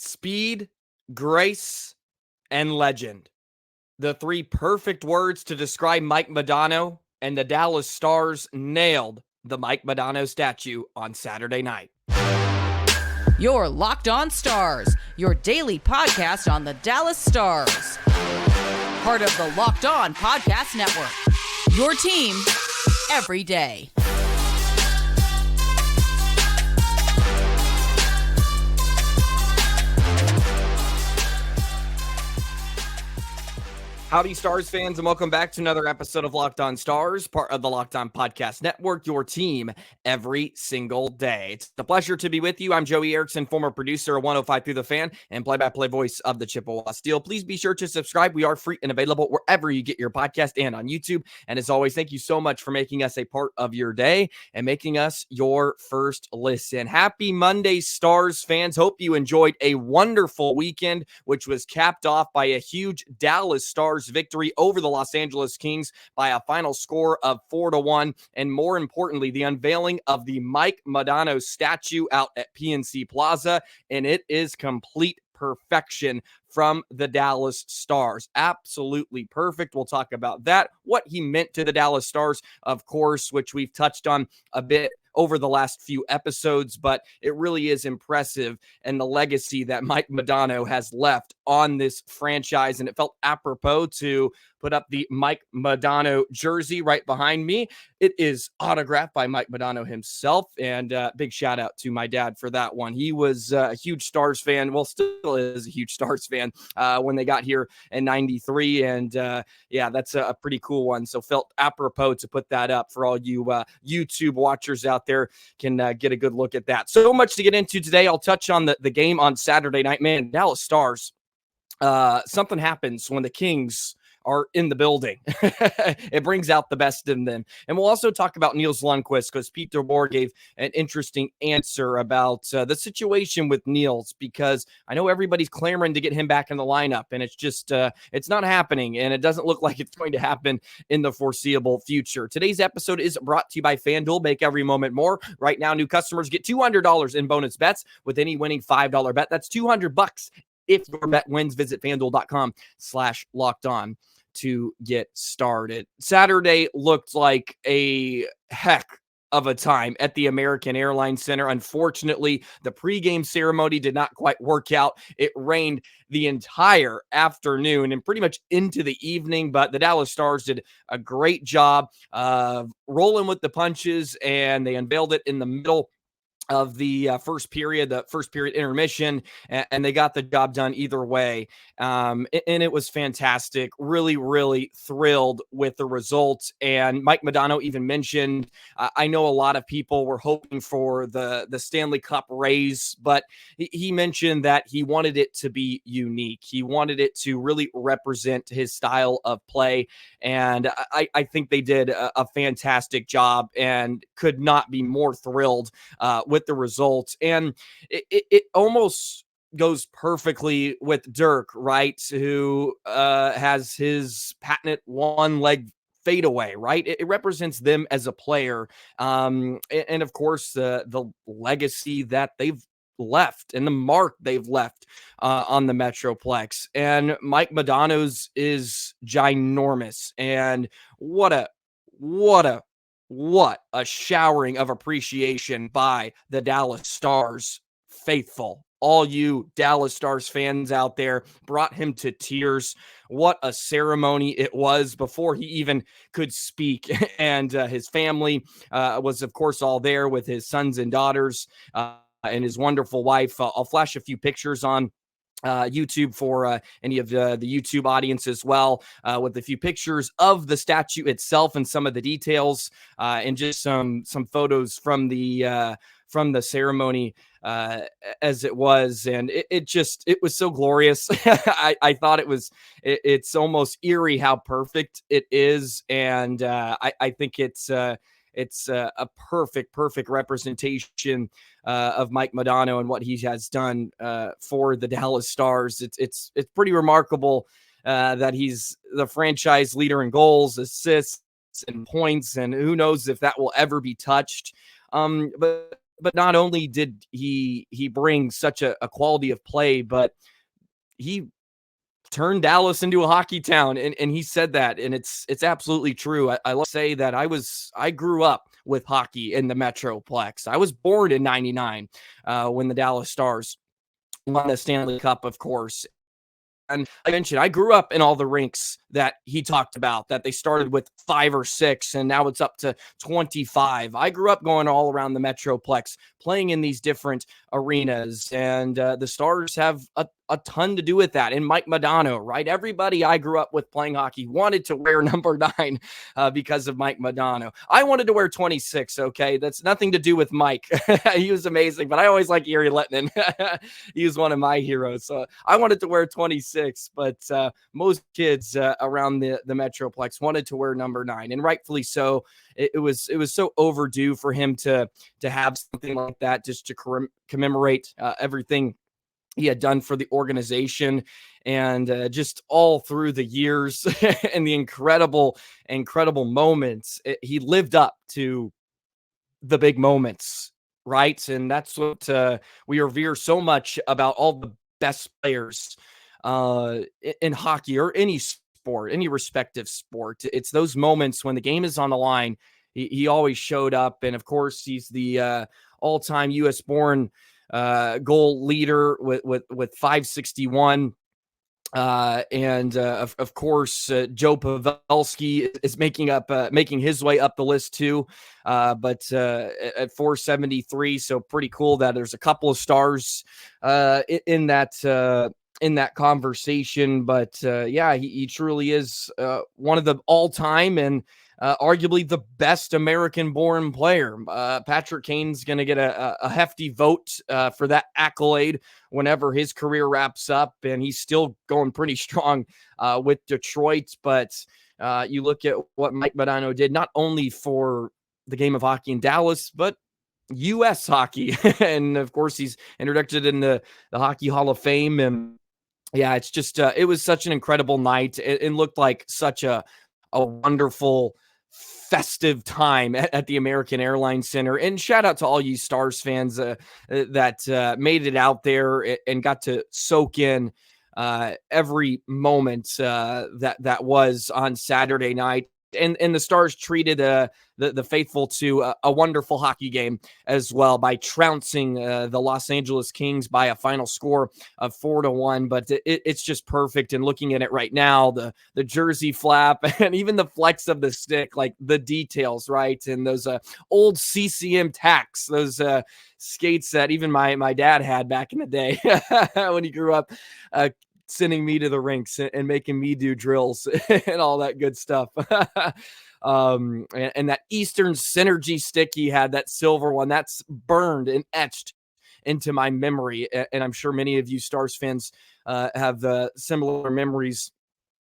Speed, grace, and legend. The three perfect words to describe Mike Modano, and the Dallas Stars nailed the Mike Modano statue on Saturday night. You're Locked On Stars, your daily podcast on the Dallas Stars. Part of the Locked On Podcast Network. Your team every day. Howdy, Stars fans, and welcome back to another episode of Locked On Stars, part of the Locked On Podcast Network, your team every single day. It's a pleasure to be with you. I'm Joey Erickson, former producer of 105 Through the Fan and play-by-play voice of the Chippewa Steel. Please be sure to subscribe. We are free and available wherever you get your podcast and on YouTube. And as always, thank you so much for making us a part of your day and making us your first listen. Happy Monday, Stars fans. Hope you enjoyed a wonderful weekend, which was capped off by a huge Dallas Stars victory over the Los Angeles Kings by a final score of 4-1, and more importantly, the unveiling of the Mike Modano statue out at PNC Plaza, and it is complete perfection from the Dallas Stars. Absolutely perfect. We'll talk about that, what he meant to the Dallas Stars, of course, which we've touched on a bit over the last few episodes, but it really is impressive, and the legacy that Mike Modano has left on this franchise. And it felt apropos to put up the Mike Modano jersey right behind me. It is autographed by Mike Modano himself, and big shout out to my dad for that one. He was a huge Stars fan, well, still is a huge Stars fan when they got here in 93, and yeah, that's a pretty cool one. So felt apropos to put that up for all you YouTube watchers out there can get a good look at that. So much to get into today. I'll touch on the game on Saturday night. Man, Dallas Stars, something happens when the Kings are in the building. It brings out the best in them. And we'll also talk about Nils Lundkvist, because Pete DeBoer gave an interesting answer about the situation with Nils, because I know everybody's clamoring to get him back in the lineup, and it's just, it's not happening, and it doesn't look like it's going to happen in the foreseeable future. Today's episode is brought to you by FanDuel. Make every moment more. Right now, new customers get $200 in bonus bets with any winning $5 bet. That's $200 if your bet wins. Visit FanDuel.com/locked-on to get started. Saturday looked like a heck of a time at the American Airlines Center. Unfortunately, the pregame ceremony did not quite work out. It rained the entire afternoon and pretty much into the evening, but the Dallas Stars did a great job of rolling with the punches, and they unveiled it in the middle of the first period intermission, and they got the job done either way. And it was fantastic. Really, really thrilled with the results. And Mike Modano even mentioned, I know a lot of people were hoping for the Stanley Cup raise, but he mentioned that he wanted it to be unique. He wanted it to really represent his style of play. And I think they did a fantastic job, and could not be more thrilled with the results. And it almost goes perfectly with Dirk, right? Who has his patented one leg fadeaway, right? It represents them as a player. And of course, the legacy that they've left and the mark they've left on the Metroplex. And Mike Modano's is ginormous. And what a showering of appreciation by the Dallas Stars faithful. All you Dallas Stars fans out there brought him to tears. What a ceremony it was before he even could speak. And his family was, of course, all there with his sons and daughters and his wonderful wife. I'll flash a few pictures on YouTube for any of the YouTube audience as well, with a few pictures of the statue itself and some of the details, and just some photos from the ceremony as it was. And it was so glorious. I thought it's almost eerie how perfect it is. And I think it's a perfect representation of Mike Modano and what he has done for the Dallas Stars. It's pretty remarkable that he's the franchise leader in goals, assists, and points, and who knows if that will ever be touched. But but not only did he bring such a quality of play, but he turned Dallas into a hockey town. And he said that, and it's absolutely true. I love to say that I grew up with hockey in the Metroplex. I was born in 99 when the Dallas Stars won the Stanley Cup, of course. And I mentioned, I grew up in all the rinks that he talked about, that they started with 5 or 6, and now it's up to 25. I grew up going all around the Metroplex, playing in these different arenas, and the Stars have a ton to do with that. And Mike Modano, right? Everybody I grew up with playing hockey wanted to wear number 9 because of Mike Modano. I wanted to wear 26, okay? That's nothing to do with Mike. He was amazing, but I always liked Yuri Lettinen. He was one of my heroes. So I wanted to wear 26, but most kids around the Metroplex wanted to wear number 9, and rightfully so. It was so overdue for him to have something like that, just to commemorate everything he had done for the organization, and just all through the years and the incredible moments. He lived up to the big moments, right? And that's what we revere so much about all the best players in hockey or any sport, any respective sport. It's those moments when the game is on the line. He always showed up, and of course, he's the all-time U.S. born goal leader with 561. Of course, Joe Pavelski is making his way up the list too, but at 473. So pretty cool that there's a couple of Stars in that conversation. But yeah, he truly is one of the all-time and arguably the best American-born player. Patrick Kane's going to get a hefty vote for that accolade whenever his career wraps up, and he's still going pretty strong with Detroit. But you look at what Mike Modano did, not only for the game of hockey in Dallas, but U.S. hockey. And, of course, he's inducted in the Hockey Hall of Fame. And, yeah, it's just it was such an incredible night. It looked like such a wonderful festive time at the American Airlines Center. And shout out to all you Stars fans that made it out there and got to soak in every moment that was on Saturday night. And the Stars treated the faithful to a wonderful hockey game as well by trouncing the Los Angeles Kings by a final score of 4-1. But it's just perfect. And looking at it right now, the jersey flap and even the flex of the stick, like the details, right? And those old CCM tacks, those skates that even my dad had back in the day when he grew up, sending me to the rinks and making me do drills and all that good stuff. And that Eastern Synergy stick he had, that silver one, that's burned and etched into my memory. And I'm sure many of you Stars fans have similar memories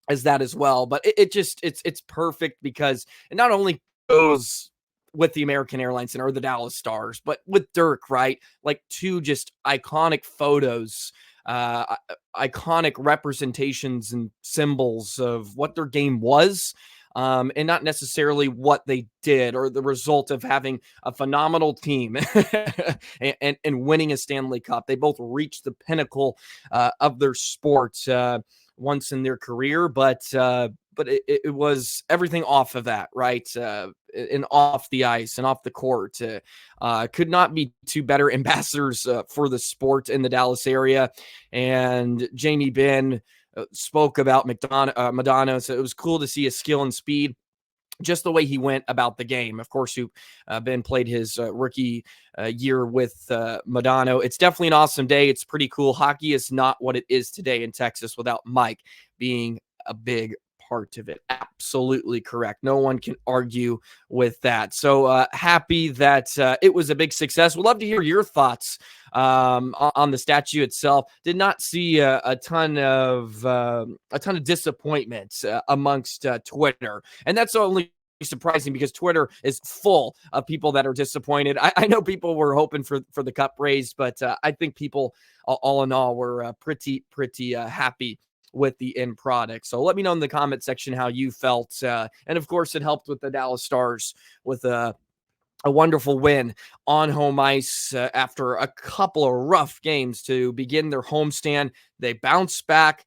as that as well. But it's perfect because it not only goes with the American Airlines Center or the Dallas Stars, but with Dirk, right? Like two just iconic photos, iconic representations and symbols of what their game was, and not necessarily what they did or the result of having a phenomenal team and winning a Stanley Cup. They both reached the pinnacle of their sport once in their career, but it was everything off of that, right? And off the ice and off the court. Could not be two better ambassadors for the sport in the Dallas area. And Jamie Benn spoke about Modano, so it was cool to see his skill and speed, just the way he went about the game. Of course, Ben played his rookie year with Modano. It's definitely an awesome day. It's pretty cool. Hockey is not what it is today in Texas without Mike being a big part of it. Absolutely correct. No one can argue with that. So happy that it was a big success. We'd love to hear your thoughts on the statue itself. Did not see a ton of disappointment amongst Twitter, and that's only surprising because Twitter is full of people that are disappointed. I know people were hoping for the cup raise, but I think people all in all were pretty happy with the end product. So let me know in the comment section how you felt. And of course, it helped with the Dallas Stars with a wonderful win on home ice after a couple of rough games to begin their homestand. They bounce back.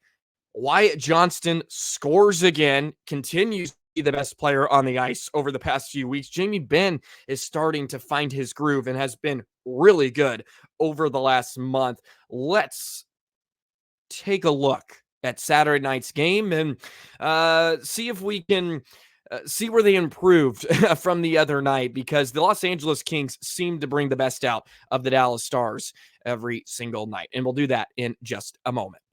Wyatt Johnston scores again, continues to be the best player on the ice over the past few weeks. Jamie Benn is starting to find his groove and has been really good over the last month. Let's take a look at Saturday night's game and see if we can see where they improved from the other night, because the Los Angeles Kings seem to bring the best out of the Dallas Stars every single night. And we'll do that in just a moment.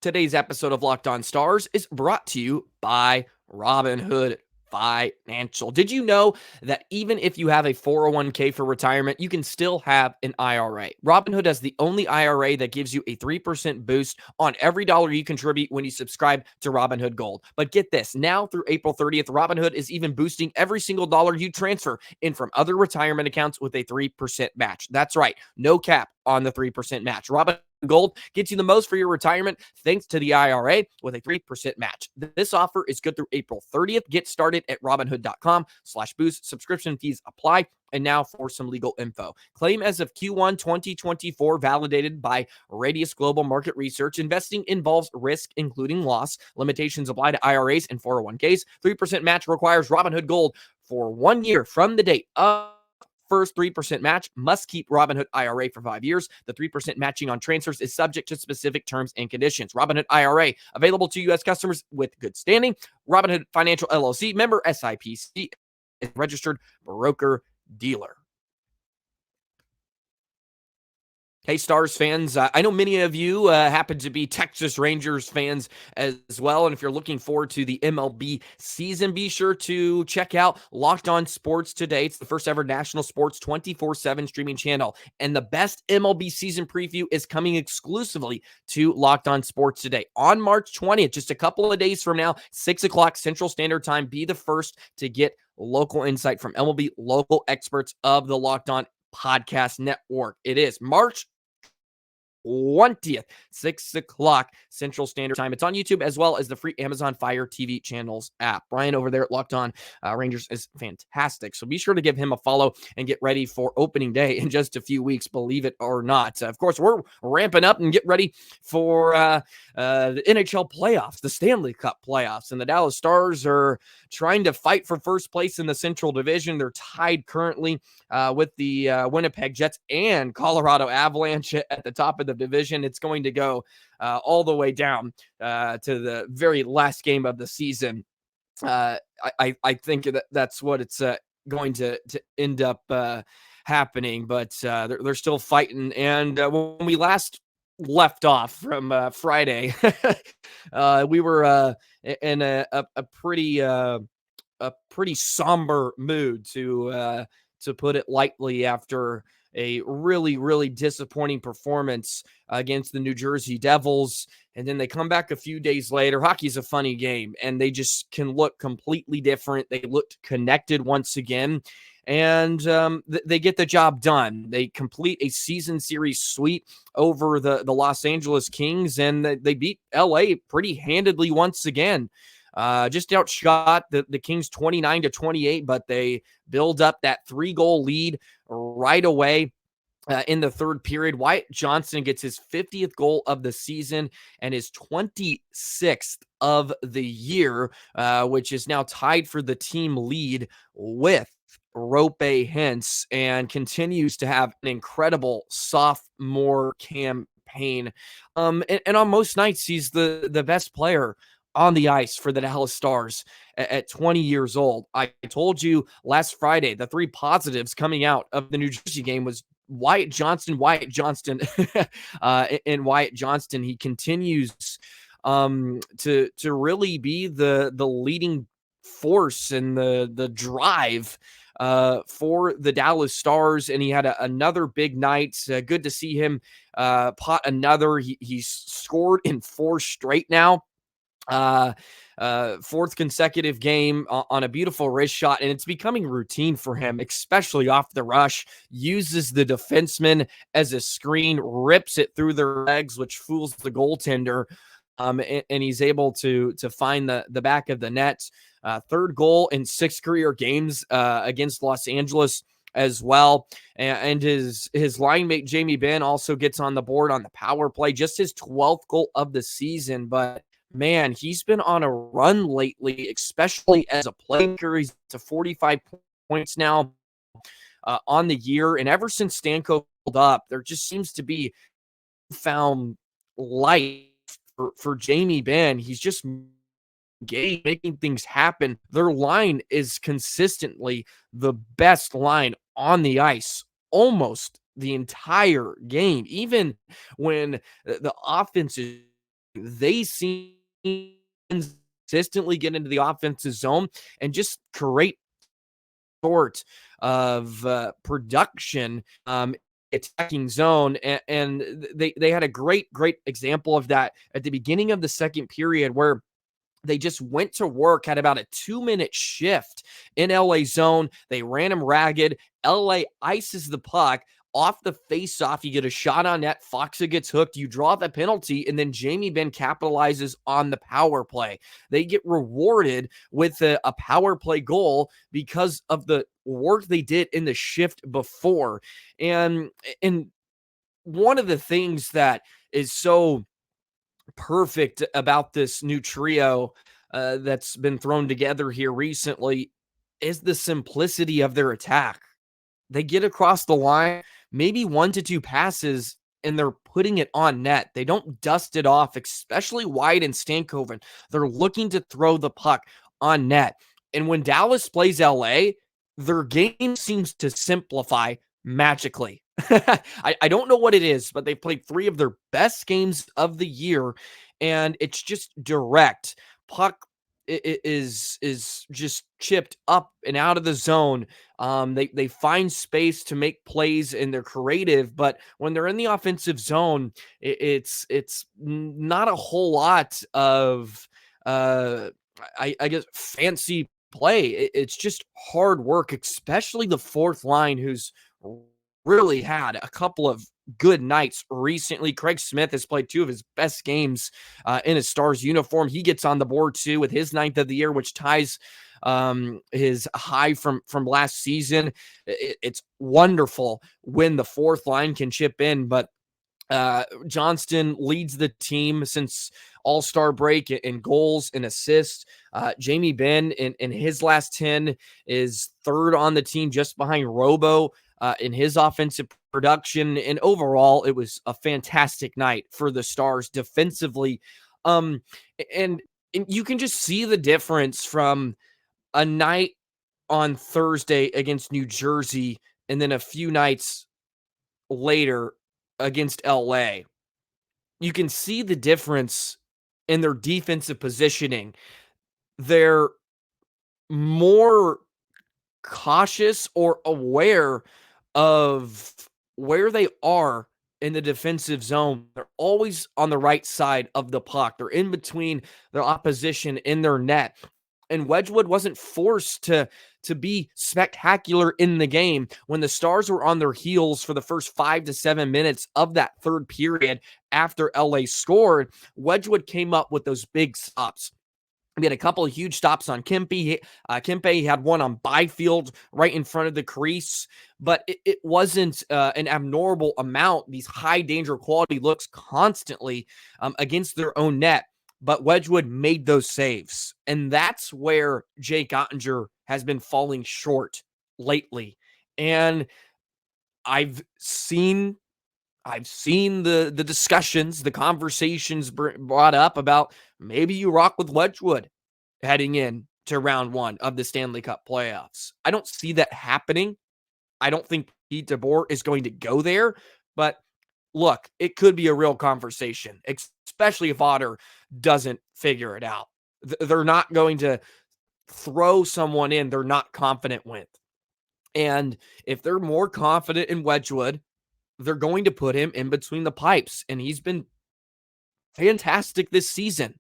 Today's episode of Locked On Stars is brought to you by Robinhood Financial. Did you know that even if you have a 401k for retirement, you can still have an IRA? Robinhood has the only IRA that gives you a 3% boost on every dollar you contribute when you subscribe to Robinhood Gold. But get this, now through April 30th, Robinhood is even boosting every single dollar you transfer in from other retirement accounts with a 3% match. That's right, no cap on the 3% match. Robinhood Gold gets you the most for your retirement thanks to the IRA with a 3% match. This offer is good through April 30th. Get started at robinhood.com/boost. Subscription fees apply. And now for some legal info. Claim as of Q1 2024, validated by Radius Global Market Research. Investing involves risk, including loss. Limitations apply to IRAs and 401ks. 3% match requires Robinhood Gold for 1 year from the date of first 3% match. Must keep Robinhood IRA for 5 years. The 3% matching on transfers is subject to specific terms and conditions. Robinhood IRA, available to U.S. customers with good standing. Robinhood Financial LLC, member SIPC, registered broker dealer. Hey, Stars fans, I know many of you happen to be Texas Rangers fans as well, and if you're looking forward to the MLB season, be sure to check out Locked On Sports today. It's the first ever national sports 24/7 streaming channel, and the best MLB season preview is coming exclusively to Locked On Sports today. On March 20th, just a couple of days from now, 6 o'clock Central Standard Time, be the first to get local insight from MLB local experts of the Locked On Podcast Network. It is March 20th, 6 o'clock Central Standard Time. It's on YouTube as well as the free Amazon Fire TV channels app. Brian over there at Locked On Rangers is fantastic. So be sure to give him a follow and get ready for opening day in just a few weeks, believe it or not. Of course, we're ramping up and get ready for the NHL playoffs, the Stanley Cup playoffs. And the Dallas Stars are trying to fight for first place in the Central Division. They're tied currently with the Winnipeg Jets and Colorado Avalanche at the top of the division. It's going to go all the way down to the very last game of the season. I think that's what it's going to end up happening, but they're still fighting. And when we last left off from Friday, we were in a pretty somber mood, to put it lightly, after a really, really disappointing performance against the New Jersey Devils. And then they come back a few days later. Hockey's a funny game, and they just can look completely different. They looked connected once again, and they get the job done. They complete a season series sweep over the Los Angeles Kings, and they beat LA pretty handedly once again. Just outshot the Kings 29-28, but they build up that 3-goal lead right away in the third period. Wyatt Johnston gets his 50th goal of the season and his 26th of the year, which is now tied for the team lead with Rope Hintz, and continues to have an incredible sophomore campaign. And on most nights, he's the best player on the ice for the Dallas Stars at 20 years old. I told you last Friday, the 3 positives coming out of the New Jersey game was Wyatt Johnston, and Wyatt Johnston. He continues to really be the leading force and the drive for the Dallas Stars, and he had another big night. Good to see him pot another. He's scored in 4 straight now. 4th consecutive game on a beautiful wrist shot, and it's becoming routine for him, especially off the rush. Uses the defenseman as a screen, rips it through their legs, which fools the goaltender, and he's able to find the back of the net. third goal in 6 career games against Los Angeles as well. And his line mate, Jamie Benn, also gets on the board on the power play, just his 12th goal of the season. But man, he's been on a run lately, especially as a playmaker. He's to 45 points now on the year. And ever since Stanko pulled up, there just seems to be found life for Jamie Benn. He's just making things happen. Their line is consistently the best line on the ice almost the entire game. Even when the offense is, they seem consistently get into the offensive zone and just create sort of production attacking zone. And they had a great example of that at the beginning of the second period, where they just went to work, had about a 2-minute shift in LA zone. They ran him ragged. LA ices the puck off the face-off. You get a shot on net. Foxa gets hooked. You draw the penalty, and then Jamie Benn capitalizes on the power play. They get rewarded with a power play goal because of the work they did in the shift before. And one of the things that is so perfect about this new trio that's been thrown together here recently is the simplicity of their attack. They get across the line, maybe 1 to 2 passes, and they're putting it on net. They don't dust it off, especially Wyatt and Stankoven. They're looking to throw the puck on net. And when Dallas plays LA, their game seems to simplify magically. I don't know what it is, but they've played 3 of their best games of the year, and it's just direct. Puck is just chipped up and out of the zone. They find space to make plays, and they're creative, but when they're in the offensive zone, it's not a whole lot of I guess fancy play. It's just hard work, especially the fourth line, who's really had a couple of good nights recently. Craig Smith has played 2 of his best games in his Stars uniform. He gets on the board too with his 9th of the year, which ties his high from last season. It's wonderful when the fourth line can chip in, but Johnston leads the team since All-Star break in goals and assists. Jamie Benn in his last 10 is 3rd on the team, just behind Robo in his offensive production. And overall, it was a fantastic night for the Stars defensively. And you can just see the difference from a night on Thursday against New Jersey and then a few nights later against LA. You can see the difference in their defensive positioning. They're more cautious or aware of where they are in the defensive zone. They're always on the right side of the puck. They're in between their opposition in their net. And Wedgwood wasn't forced to be spectacular in the game. When the Stars were on their heels for the first 5 to 7 minutes of that third period after LA scored, Wedgwood came up with those big stops. We had a couple of huge stops on Kempe. Kempe had one on Byfield right in front of the crease, but it wasn't an abnormal amount. These high danger quality looks constantly against their own net. But Wedgwood made those saves. And that's where Jake Ottinger has been falling short lately. And I've seen the discussions, the conversations brought up about maybe you rock with Wedgwood heading in to round 1 of the Stanley Cup playoffs. I don't see that happening. I don't think Pete DeBoer is going to go there, but look, it could be a real conversation, especially if Otter doesn't figure it out. They're not going to throw someone in they're not confident with. And if they're more confident in Wedgwood, they're going to put him in between the pipes. And he's been fantastic this season.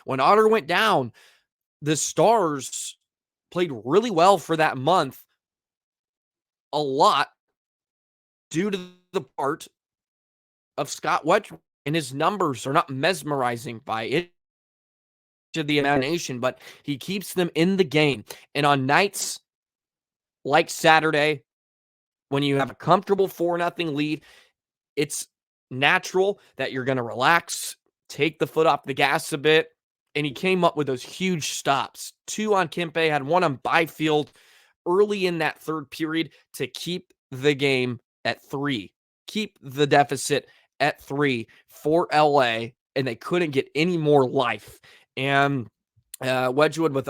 When Otter went down, the Stars played really well for that month, a lot due to the part of Scott Wedgwood, and his numbers are not mesmerizing by of the imagination, but he keeps them in the game. And on nights like Saturday, when you have a comfortable 4-0 lead, it's natural that you're going to relax, take the foot off the gas a bit. And he came up with those huge stops. 2 on Kempe, had 1 on Byfield early in that third period to keep the game at 3, keep the deficit at 3 for LA, and they couldn't get any more life. And Wedgwood with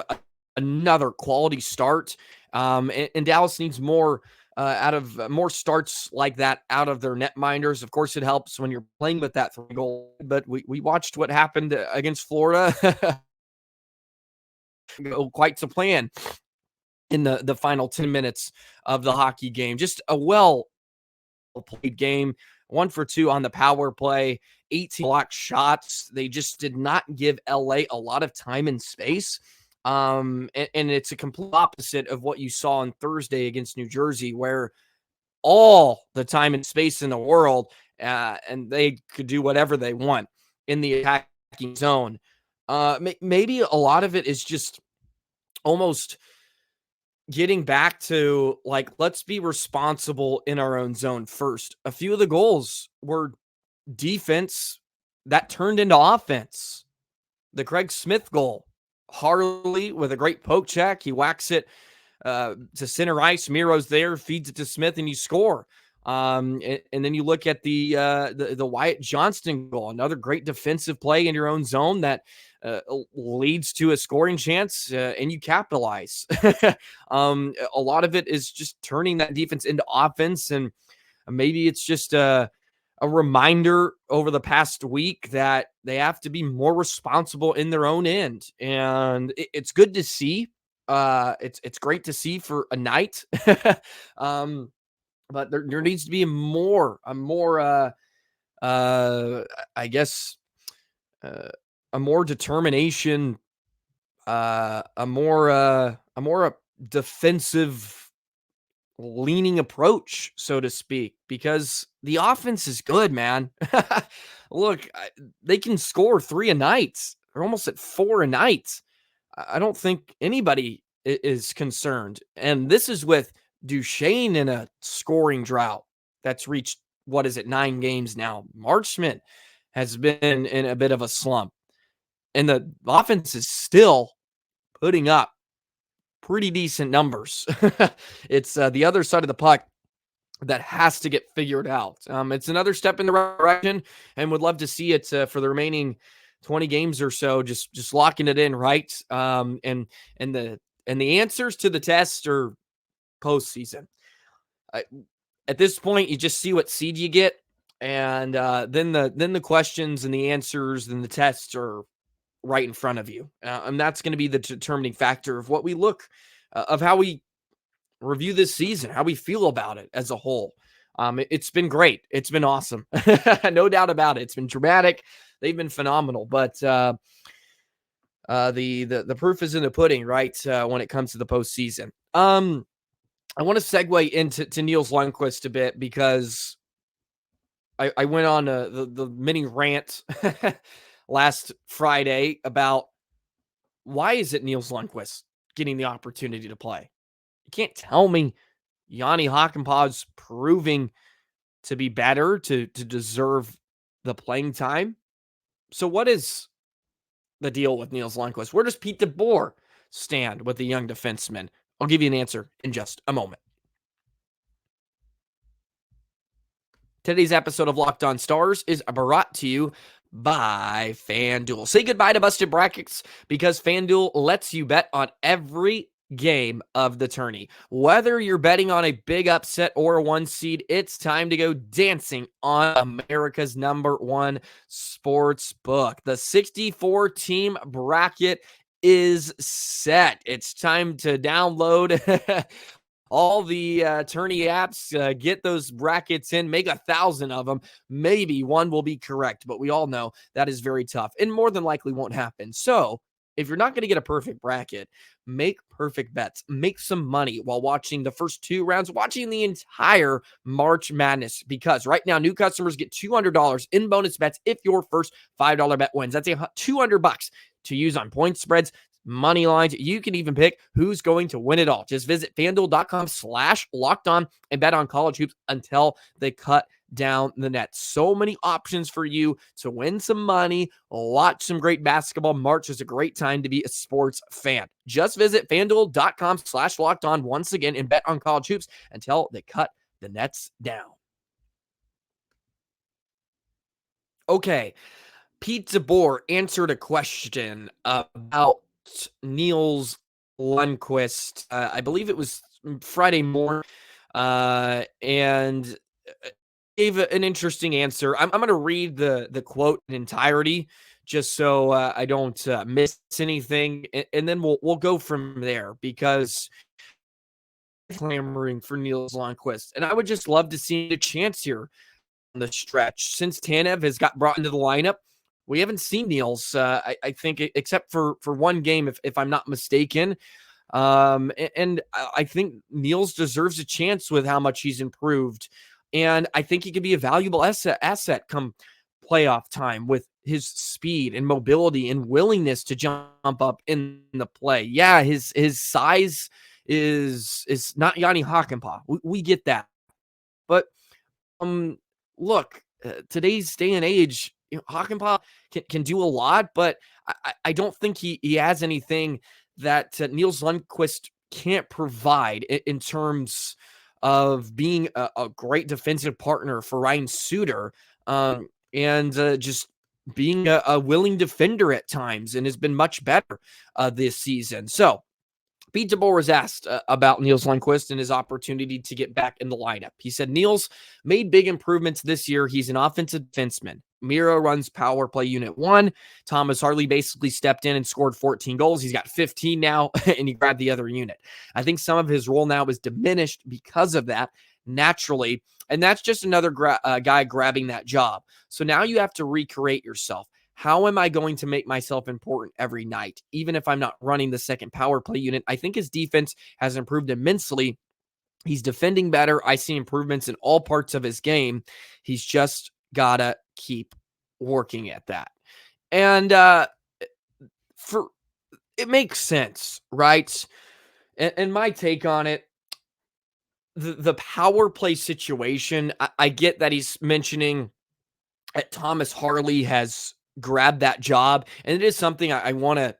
another quality start. And Dallas needs more more starts like that out of their netminders. Of course, it helps when you're playing with that 3 goal. But we watched what happened against Florida go quite to plan in the final 10 minutes of the hockey game. Just a well-played game. 1 for 2 on the power play, 18 block shots. They just did not give LA a lot of time and space. And it's a complete opposite of what you saw on Thursday against New Jersey, where all the time and space in the world, and they could do whatever they want in the attacking zone. Maybe a lot of it is just almost getting back to, like, let's be responsible in our own zone first. A few of the goals were defense that turned into offense. The Craig Smith goal, Harley with a great poke check. He whacks it to center ice. Miro's there, feeds it to Smith, and you score. And then you look at the Wyatt Johnston goal, another great defensive play in your own zone that leads to a scoring chance, and you capitalize. A lot of it is just turning that defense into offense, and maybe it's just a reminder over the past week that they have to be more responsible in their own end. And it's good to see. It's great to see for a night. But there needs to be a more determination, a more defensive leaning approach, so to speak, because the offense is good, man. Look, they can score 3 a night. They're almost at 4 a night. I don't think anybody is concerned. And this is with Duchesne in a scoring drought that's reached, 9 games now. Marchment has been in a bit of a slump. And the offense is still putting up pretty decent numbers. It's the other side of the puck that has to get figured out. It's another step in the right direction, and would love to see it for the remaining 20 games or so, just locking it in right. And the answers to the test are postseason. At this point, you just see what seed you get, and then the questions and the answers and the tests are right in front of you. And that's going to be the determining factor of what we look, of how we review this season, how we feel about it as a whole. It's been great. It's been awesome. No doubt about it. It's been dramatic. They've been phenomenal, but the proof is in the pudding, right? When it comes to the postseason. I want to segue into Nils Lundkvist a bit, because I went on the mini rant last Friday about why is it Nils Lundkvist getting the opportunity to play? You can't tell me Yanni Hakanpää's proving to be better to deserve the playing time. So what is the deal with Nils Lundkvist? Where does Pete DeBoer stand with the young defenseman? I'll give you an answer in just a moment. Today's episode of Locked On Stars is brought to you by FanDuel. Say goodbye to busted brackets, because FanDuel lets you bet on every game of the tourney. Whether you're betting on a big upset or a 1 seed, it's time to go dancing on America's #1 sports book. The 64-team bracket is set. It's time to download all the tourney apps, get those brackets in, make 1,000 of them. Maybe one will be correct, but we all know that is very tough and more than likely won't happen. So if you're not going to get a perfect bracket, make perfect bets. Make some money while watching the first 2 rounds, watching the entire March Madness, because right now new customers get $200 in bonus bets if your first $5 bet wins. That's $200 to use on point spreads, money lines. You can even pick who's going to win it all. Just visit FanDuel.com/lockedon and bet on college hoops until they cut down the net. So many options for you to win some money, watch some great basketball. March is a great time to be a sports fan. Just visit FanDuel.com/lockedon once again and bet on college hoops until they cut the nets down. Okay. Pete DeBoer answered a question about Nils Lundkvist. I believe it was Friday morning, and gave an interesting answer. I'm going to read the quote in entirety, just so I don't miss anything, and then we'll go from there, because clamoring for Nils Lundkvist, and I would just love to see a chance here on the stretch. Since Tanev has got brought into the lineup, we haven't seen Nils, I think, except for one game, if I'm not mistaken. And I think Nils deserves a chance with how much he's improved. And I think he could be a valuable asset come playoff time with his speed and mobility and willingness to jump up in the play. Yeah, his size is not Yanni Hakanpää. We get that. But look, today's day and age, Hakanpää can do a lot, but I don't think he has anything that Nils Lundkvist can't provide in terms of being a great defensive partner for Ryan Suter, and just being a willing defender at times, and has been much better this season. So Pete DeBoer was asked about Nils Lundkvist and his opportunity to get back in the lineup. He said, Nils made big improvements this year. He's an offensive defenseman. Miro runs power play unit 1. Thomas Harley basically stepped in and scored 14 goals. He's got 15 now, and he grabbed the other unit. I think some of his role now is diminished because of that, naturally, and that's just another guy grabbing that job. So now you have to recreate yourself. How am I going to make myself important every night, even if I'm not running the second power play unit? I think his defense has improved immensely. He's defending better. I see improvements in all parts of his game. He's just got to keep working at that. And it makes sense, right? And my take on it, the power play situation, I get that he's mentioning that Thomas Harley has grab that job, and it is something I want to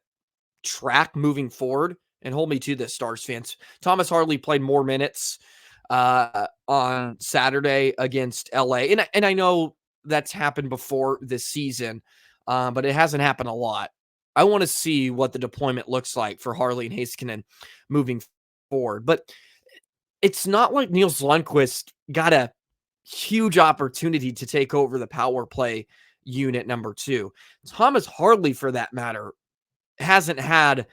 track moving forward, and hold me to this, Stars fans. Thomas Harley played more minutes on Saturday against LA, and I know that's happened before this season, but it hasn't happened a lot. I want to see what the deployment looks like for Harley and Heiskanen moving forward, but it's not like Nils Lundkvist got a huge opportunity to take over the power play unit number 2. Thomas Harley, for that matter, hasn't had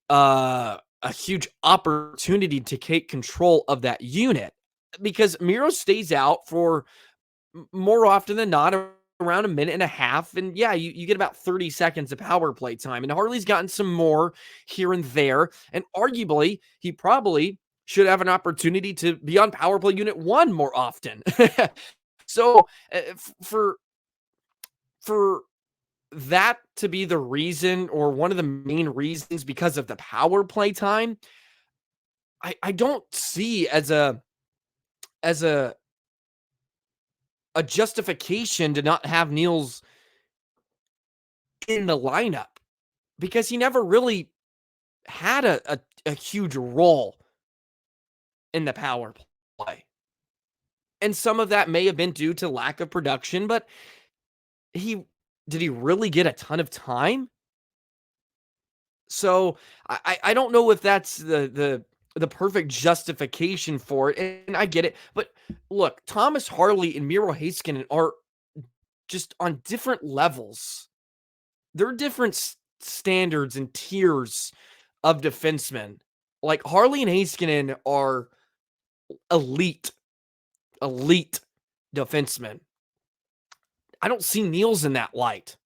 a huge opportunity to take control of that unit, because Miro stays out for more often than not around a minute and a half. And yeah, you get about 30 seconds of power play time. And Harley's gotten some more here and there. And arguably, he probably should have an opportunity to be on power play unit 1 more often. So for that to be the reason, or one of the main reasons, because of the power play time, I don't see as a justification to not have Nils in the lineup, because he never really had a huge role in the power play. And some of that may have been due to lack of production, but did he really get a ton of time? So I don't know if that's the perfect justification for it, and I get it. But look, Thomas Harley and Miro Heiskanen are just on different levels. They're different standards and tiers of defensemen. Like, Harley and Heiskanen are elite defensemen. I don't see Nils in that light.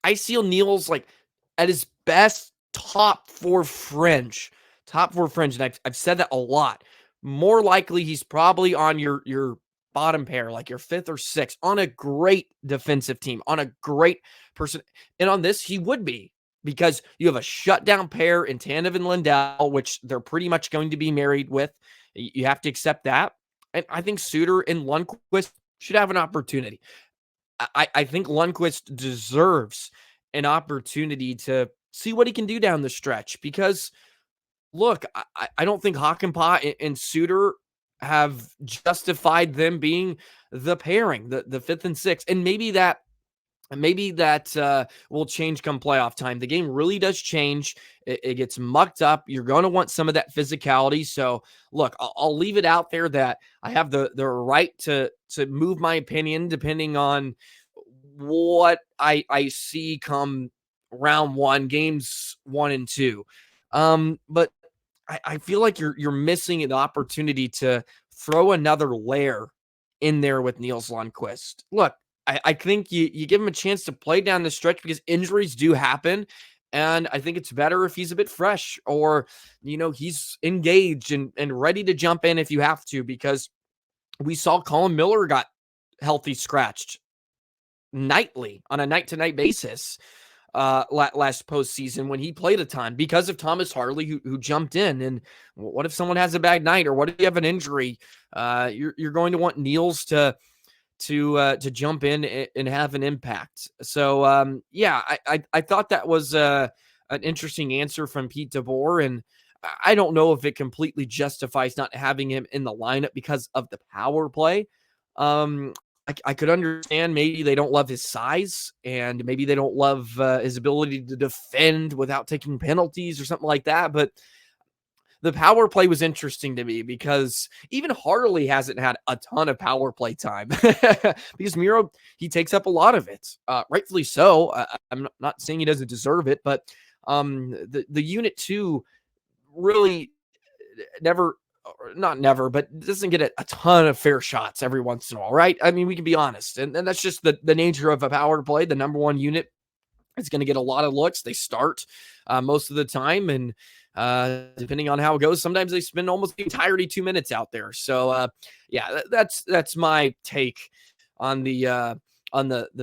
I see Nils like at his best top four fringe. And I've said that a lot. More likely, he's probably on your bottom pair, like your 5th or 6th, on a great defensive team, on a great person. And on this, he would be, because you have a shutdown pair in Tanev and Lindell, which they're pretty much going to be married with. You have to accept that. And I think Suter and Lundkvist should have an opportunity. I think Lundkvist deserves an opportunity to see what he can do down the stretch, because look, I don't think Hakanpää and Suter have justified them being the pairing, the 5th and 6th. And maybe that will change come playoff time. The game really does change. It gets mucked up. You're going to want some of that physicality. So look, I'll leave it out there that I have the right to move my opinion depending on what I see come round 1, games 1 and 2. But I feel like you're missing an opportunity to throw another layer in there with Nils Lundkvist. Look, I think you give him a chance to play down the stretch, because injuries do happen. And I think it's better if he's a bit fresh, or, he's engaged and ready to jump in if you have to, because we saw Colin Miller got healthy scratched nightly on a night-to-night basis last postseason when he played a ton, because of Thomas Harley who jumped in. And what if someone has a bad night, or what if you have an injury? You're going to want Nils to jump in and have an impact. So I thought that was an interesting answer from Pete DeBoer, and I don't know if it completely justifies not having him in the lineup because of the power play. I could understand maybe they don't love his size, and maybe they don't love his ability to defend without taking penalties or something like that. But the power play was interesting to me, because even Harley hasn't had a ton of power play time because Miro, he takes up a lot of it, rightfully so. I'm not saying he doesn't deserve it, but the unit 2 really not never, but doesn't get a ton of fair shots every once in a while, right? I mean, we can be honest, and that's just the nature of a power play. The number 1 unit is going to get a lot of looks. They start most of the time, and depending on how it goes, sometimes they spend almost the entirety 2 minutes out there. So that's my take on the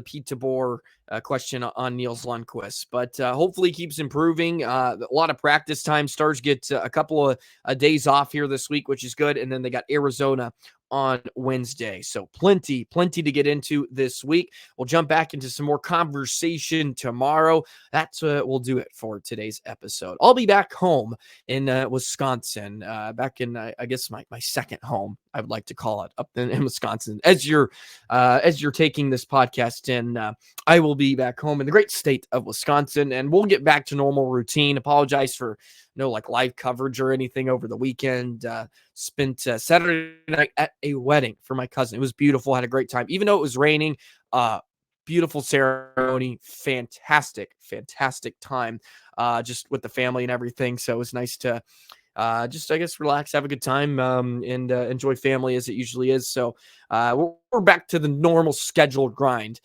Pete DeBoer question on Nils Lundkvist. But hopefully he keeps improving. A lot of practice time. Stars get a couple of days off here this week, which is good. And then they got Arizona on Wednesday. So plenty to get into this week. We'll jump back into some more conversation tomorrow. That's what we'll do it for today's episode. I'll be back home in Wisconsin, back in, I guess, my second home, I would like to call it, up in Wisconsin. As you're taking this podcast in, I will be back home in the great state of Wisconsin, and we'll get back to normal routine. Apologize for no live coverage or anything over the weekend. Spent Saturday night at a wedding for my cousin. It was beautiful. Had a great time, even though it was raining. Beautiful ceremony, fantastic time, just with the family and everything. So it was nice to just, I guess, relax, have a good time, and enjoy family as it usually is. So we're back to the normal scheduled grind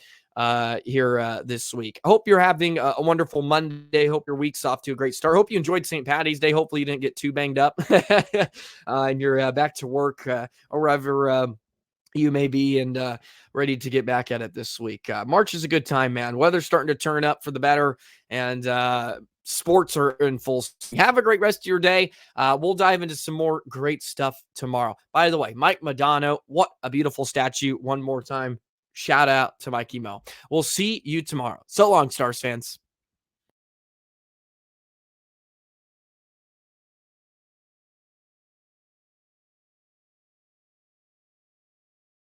here this week. I hope you're having a wonderful Monday. Hope your week's off to a great start. Hope you enjoyed St. Patty's Day. Hopefully you didn't get too banged up and you're back to work or wherever you may be, and ready to get back at it this week. March is a good time, man. Weather's starting to turn up for the better, and sports are in full swing. Have a great rest of your day. We'll dive into some more great stuff tomorrow. By the way, Mike Modano, what a beautiful statue. One more time, shout out to Mikey Mo. We'll see you tomorrow. So long, Stars fans.